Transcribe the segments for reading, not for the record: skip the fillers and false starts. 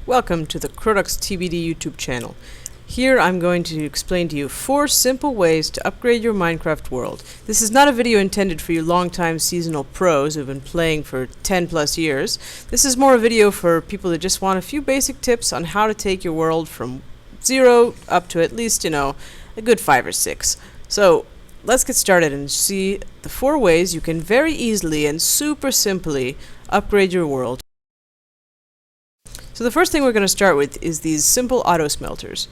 Welcome to the Crudux TBD YouTube channel. Here I'm going to explain to you 4 simple ways to upgrade your Minecraft world. This is not a video intended for you long-time seasonal pros who've been playing for 10 plus years. This is more a video for people that just want a few basic tips on how to take your world from 0 up to at least, a good 5 or 6. So let's get started and see the 4 ways you can very easily and super simply upgrade your world. So the first thing we're going to start with is these simple auto smelters.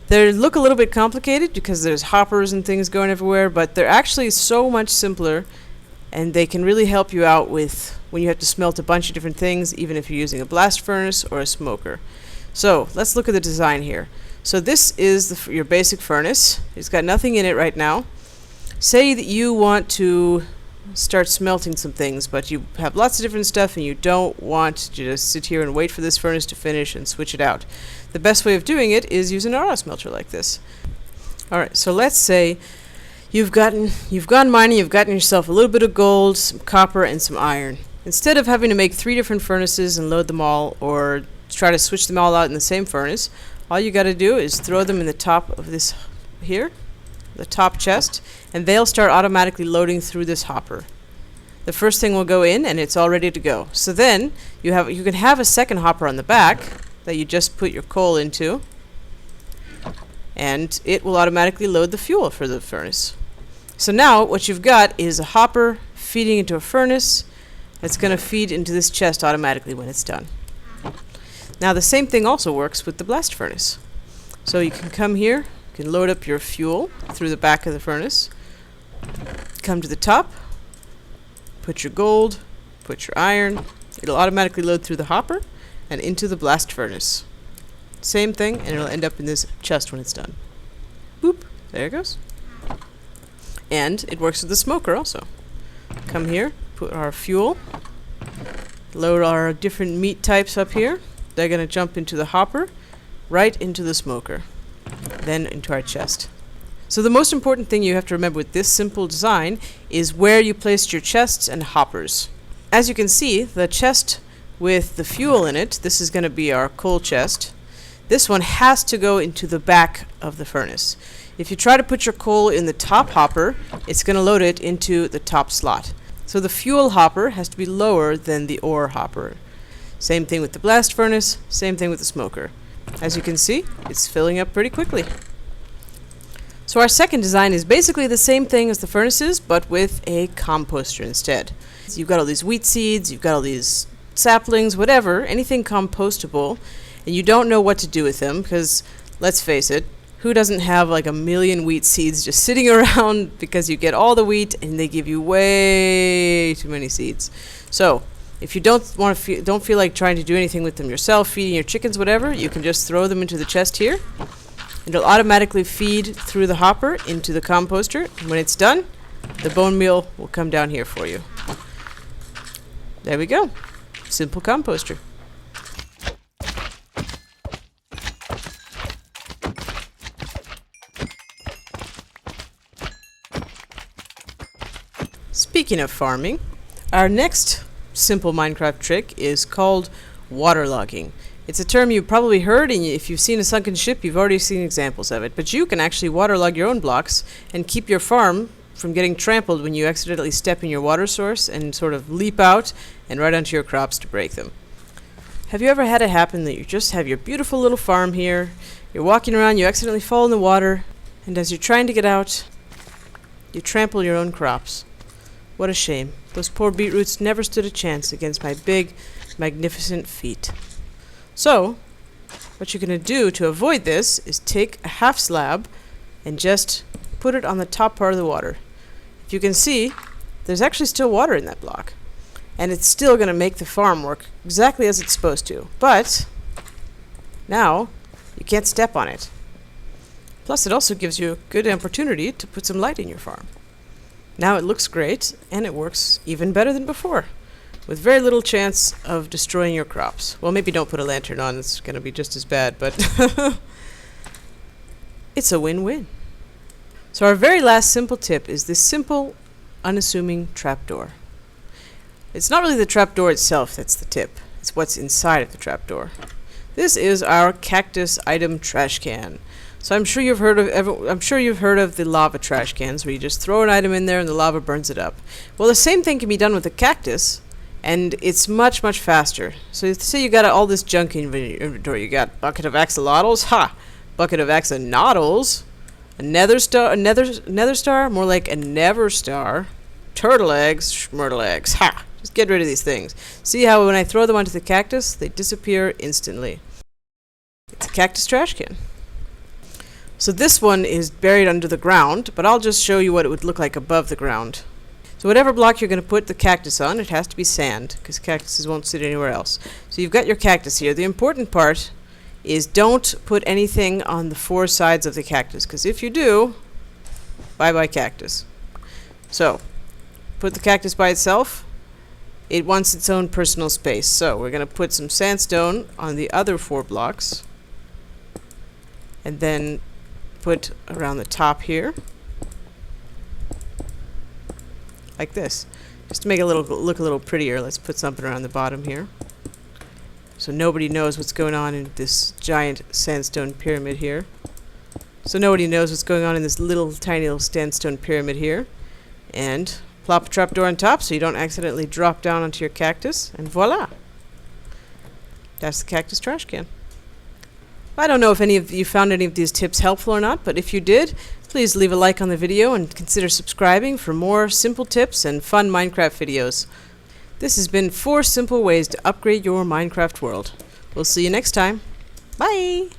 They look a little bit complicated because there's hoppers and things going everywhere, but they're actually so much simpler and they can really help you out with when you have to smelt a bunch of different things, even if you're using a blast furnace or a smoker. So let's look at the design here. So this is your basic furnace. It's got nothing in it right now. Say that you want to start smelting some things, but you have lots of different stuff and you don't want to just sit here and wait for this furnace to finish and switch it out. The best way of doing it is using an auto smelter like this. Alright, so let's say you've gone mining, you've gotten yourself a little bit of gold, some copper, and some iron. Instead of having to make 3 different furnaces and load them all, or try to switch them all out in the same furnace, all you gotta do is throw them in the top of this here, the top chest, and they'll start automatically loading through this hopper. The first thing will go in and it's all ready to go. So then you can have a second hopper on the back that you just put your coal into, and it will automatically load the fuel for the furnace. So now what you've got is a hopper feeding into a furnace that's going to feed into this chest automatically when it's done. Now the same thing also works with the blast furnace. So you can come here, you can load up your fuel through the back of the furnace, come to the top, put your gold, put your iron, it'll automatically load through the hopper and into the blast furnace. Same thing, and it'll end up in this chest when it's done. Boop, there it goes. And it works with the smoker also. Come here, put our fuel, load our different meat types up here. They're going to jump into the hopper, right into the smoker, then into our chest. So the most important thing you have to remember with this simple design is where you placed your chests and hoppers. As you can see, the chest with the fuel in it, this is going to be our coal chest. This one has to go into the back of the furnace. If you try to put your coal in the top hopper, it's going to load it into the top slot. So the fuel hopper has to be lower than the ore hopper. Same thing with the blast furnace, same thing with the smoker. As you can see, it's filling up pretty quickly. So our second design is basically the same thing as the furnaces, but with a composter instead. So you've got all these wheat seeds, you've got all these saplings, whatever, anything compostable, and you don't know what to do with them, because, let's face it, who doesn't have like a million wheat seeds just sitting around because you get all the wheat and they give you way too many seeds. So if you don't feel like trying to do anything with them yourself, feeding your chickens, whatever, you can just throw them into the chest here. It'll automatically feed through the hopper into the composter, and when it's done, the bone meal will come down here for you. There we go. Simple composter. Speaking of farming, our next simple Minecraft trick is called waterlogging. It's a term you've probably heard, and if you've seen a sunken ship, you've already seen examples of it. But you can actually waterlog your own blocks and keep your farm from getting trampled when you accidentally step in your water source and sort of leap out and right onto your crops to break them. Have you ever had it happen that you just have your beautiful little farm here, you're walking around, you accidentally fall in the water, and as you're trying to get out, you trample your own crops? What a shame. Those poor beetroots never stood a chance against my big, magnificent feet. So, what you're going to do to avoid this is take a half slab and just put it on the top part of the water. If you can see, there's actually still water in that block. And it's still going to make the farm work exactly as it's supposed to. But now you can't step on it. Plus it also gives you a good opportunity to put some light in your farm. Now it looks great, and it works even better than before, with very little chance of destroying your crops. Well, maybe don't put a lantern on, it's going to be just as bad, but it's a win-win. So our very last simple tip is this simple, unassuming trapdoor. It's not really the trapdoor itself that's the tip. It's what's inside of the trapdoor. This is our cactus item trash can. So I'm sure you've heard of the lava trash cans where you just throw an item in there and the lava burns it up. Well, the same thing can be done with the cactus, and it's much, much faster. So say you got all this junk in your inventory. You got bucket of axolotls, bucket of axolotls, a nether star, more like a never star, turtle eggs, schmurtle eggs, just get rid of these things. See how when I throw them onto the cactus, they disappear instantly. It's a cactus trash can. So this one is buried under the ground, but I'll just show you what it would look like above the ground. So whatever block you're going to put the cactus on, it has to be sand, because cactuses won't sit anywhere else. So you've got your cactus here. The important part is don't put anything on the four sides of the cactus, because if you do, bye-bye cactus. So, put the cactus by itself. It wants its own personal space. So we're going to put some sandstone on the other 4 blocks, and then put around the top here, like this. Just to make it look a little prettier, let's put something around the bottom here, so nobody knows what's going on in this giant sandstone pyramid here. So nobody knows what's going on in this tiny little sandstone pyramid here. And plop a trapdoor on top so you don't accidentally drop down onto your cactus, and voila! That's the cactus trash can. I don't know if any of you found any of these tips helpful or not, but if you did, please leave a like on the video and consider subscribing for more simple tips and fun Minecraft videos. This has been 4 simple ways to upgrade your Minecraft world. We'll see you next time. Bye!